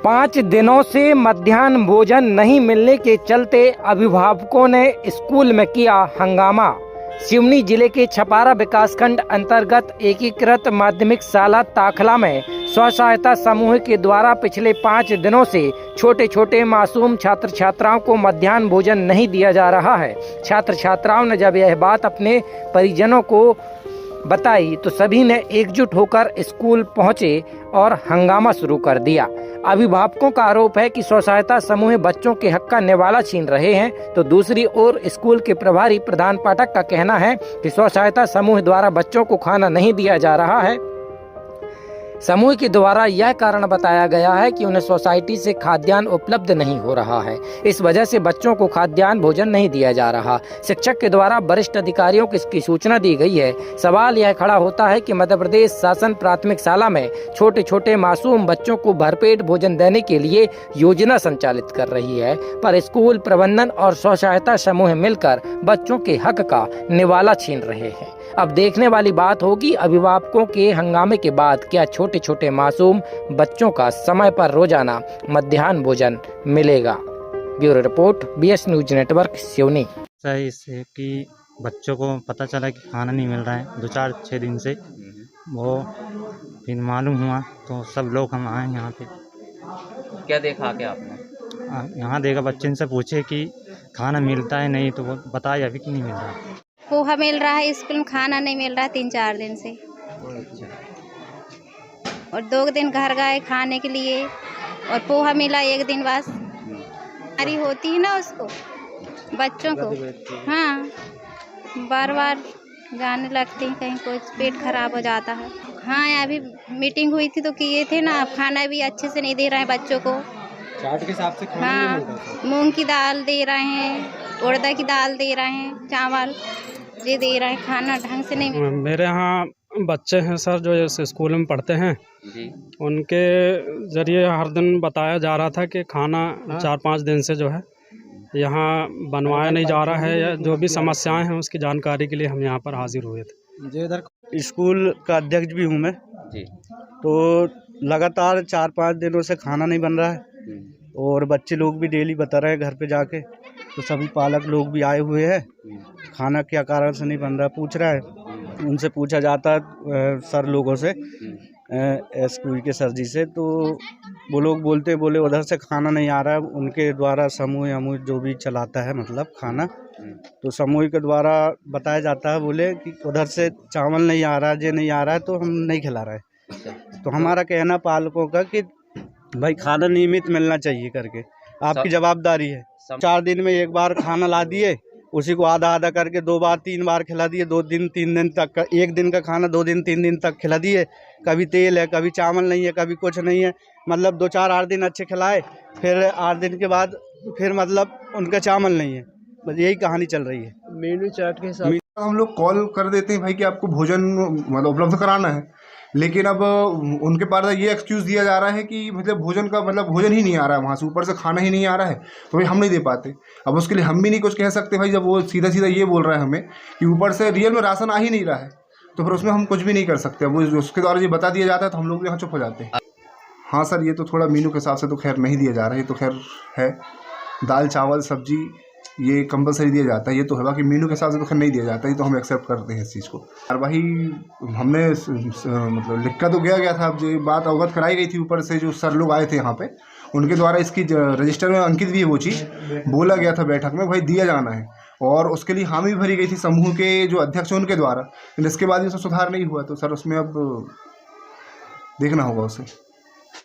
5 दिनों से मध्याह्न भोजन नहीं मिलने के चलते अभिभावकों ने स्कूल में किया हंगामा। सिवनी जिले के छपारा विकासखंड अंतर्गत एकीकृत माध्यमिक शाला ताखला में स्व सहायता समूह के द्वारा पिछले 5 दिनों से छोटे छोटे मासूम छात्र छात्राओं को मध्याह्न भोजन नहीं दिया जा रहा है। छात्र छात्राओं ने जब यह बात अपने परिजनों को बताई तो सभी ने एकजुट होकर स्कूल पहुंचे और हंगामा शुरू कर दिया। अभिभावकों का आरोप है कि स्व सहायता समूह बच्चों के हक का निवाला छीन रहे हैं, तो दूसरी ओर स्कूल के प्रभारी प्रधान पाठक का कहना है कि स्व सहायता समूह द्वारा बच्चों को खाना नहीं दिया जा रहा है। समूह के द्वारा यह कारण बताया गया है कि उन्हें सोसाइटी से खाद्यान्न उपलब्ध नहीं हो रहा है, इस वजह से बच्चों को खाद्यान्न भोजन नहीं दिया जा रहा। शिक्षक के द्वारा वरिष्ठ अधिकारियों को इसकी सूचना दी गई है। सवाल यह खड़ा होता है कि मध्य प्रदेश शासन प्राथमिक शाला में छोटे छोटे मासूम बच्चों को भरपेट भोजन देने के लिए योजना संचालित कर रही है, पर स्कूल प्रबंधन और स्व सहायता समूह मिलकर बच्चों के हक का निवाला छीन रहे हैं। अब देखने वाली बात होगी अभिभावकों के हंगामे के बाद क्या छोटे छोटे मासूम बच्चों का समय पर रोजाना मध्याह्न भोजन मिलेगा। Bureau report BS news network Seoni. सही से कि बच्चों को पता चला कि खाना नहीं मिल रहा है 2-4-6 दिन से, वो फिर मालूम हुआ तो सब लोग हम आए यहाँ पे। क्या देखा आके आपने? यहाँ देखा, बच्चे से पूछे कि खाना मिलता है नहीं, तो वो बताया अभी कि नहीं मिल रहा। पोहा मिल रहा है, स्कूल में खाना नहीं मिल रहा है 3-4 दिन से। और 2 दिन घर गए खाने के लिए और पोहा मिला 1 दिन बस। बीमारी होती है ना उसको, बच्चों को। हाँ, बार बार जाने लगते हैं, कहीं कुछ पेट खराब हो जाता है। हाँ, अभी मीटिंग हुई थी तो किए थे ना, खाना भी अच्छे से नहीं दे रहे हैं बच्चों को। चार्ट के हिसाब से खाना हाँ, नहीं मिलता। मूंग की दाल दे रहे हैं, उड़द की दाल दे रहे हैं, चावल ये दे रहे हैं, खाना ढंग से नहीं। मेरे यहाँ बच्चे हैं सर जो इस स्कूल में पढ़ते हैं जी। उनके ज़रिए हर दिन बताया जा रहा था कि खाना 4-5 दिन से जो है यहाँ बनवाया नहीं जा रहा है, या जो भी समस्याएं हैं उसकी जानकारी के लिए हम यहाँ पर हाजिर हुए थे। स्कूल का अध्यक्ष भी हूँ मैं जी। तो लगातार 4-5 दिनों से खाना नहीं बन रहा है और बच्चे लोग भी डेली बता रहे हैं घर पे जाके, तो सभी पालक लोग भी आए हुए हैं। खाना क्या कारण से नहीं बन रहा पूछ रहा है, उनसे पूछा जाता है सर लोगों से, स्कूल के सर जी से, तो वो लोग बोले उधर से खाना नहीं आ रहा है। उनके द्वारा समूह जो भी चलाता है मतलब खाना, तो समूह के द्वारा बताया जाता है, बोले कि उधर से चावल नहीं आ रहा है, ये नहीं आ रहा है, तो हम नहीं खिला रहे। तो हमारा कहना पालकों का कि भाई खाना नियमित मिलना चाहिए करके, आपकी जवाबदारी है। 4 दिन में 1 बार खाना ला दिए, उसी को आधा आधा करके 2 बार 3 बार खिला दिए, 2 दिन 3 दिन तक का, 1 दिन का खाना 2 दिन 3 दिन तक खिला दिए। कभी तेल है, कभी चावल नहीं है, कभी कुछ नहीं है, मतलब 2-4-8 दिन अच्छे खिलाए, फिर 8 दिन के बाद फिर मतलब उनका चावल नहीं है। बस यही कहानी चल रही है। मेनू चार्ट के हिसाब हम लोग कॉल कर देते हैं भाई कि आपको भोजन मतलब उपलब्ध कराना है, लेकिन अब उनके पास ये एक्सक्यूज़ दिया जा रहा है कि मतलब भोजन ही नहीं आ रहा है, वहाँ से ऊपर से खाना ही नहीं आ रहा है, तो भाई हम नहीं दे पाते। अब उसके लिए हम भी नहीं कुछ कह सकते भाई, जब वो सीधा सीधा ये बोल रहा है हमें कि ऊपर से रियल में राशन आ ही नहीं रहा है, तो फिर उसमें हम कुछ भी नहीं कर सकते। अब उसके द्वारा ये बता दिया जाता है तो हम लोग यहाँ चुप हो जाते हैं। हाँ सर, ये तो थोड़ा मेनू के हिसाब से तो खैर नहीं दिया जा रहा है, ये तो खैर है, दाल चावल सब्जी ये कंपलसरी दिया जाता है, ये तो है, बाकी मेनू के हिसाब से तो खैर नहीं दिया जाता, ये तो हम एक्सेप्ट करते हैं इस चीज़ को। और वही हमने मतलब लिखा तो गया था, अब जो बात अवगत कराई गई थी ऊपर से, जो सर लोग आए थे यहाँ पे, उनके द्वारा इसकी रजिस्टर में अंकित भी है, वो चीज़ बोला गया था बैठक में भाई दिया जाना है, और उसके लिए हामी भी भरी गई थी समूह के जो अध्यक्ष हैं उनके द्वारा, लेकिन इसके बाद भी उसमें सुधार नहीं हुआ, तो सर उसमें अब देखना होगा उसे।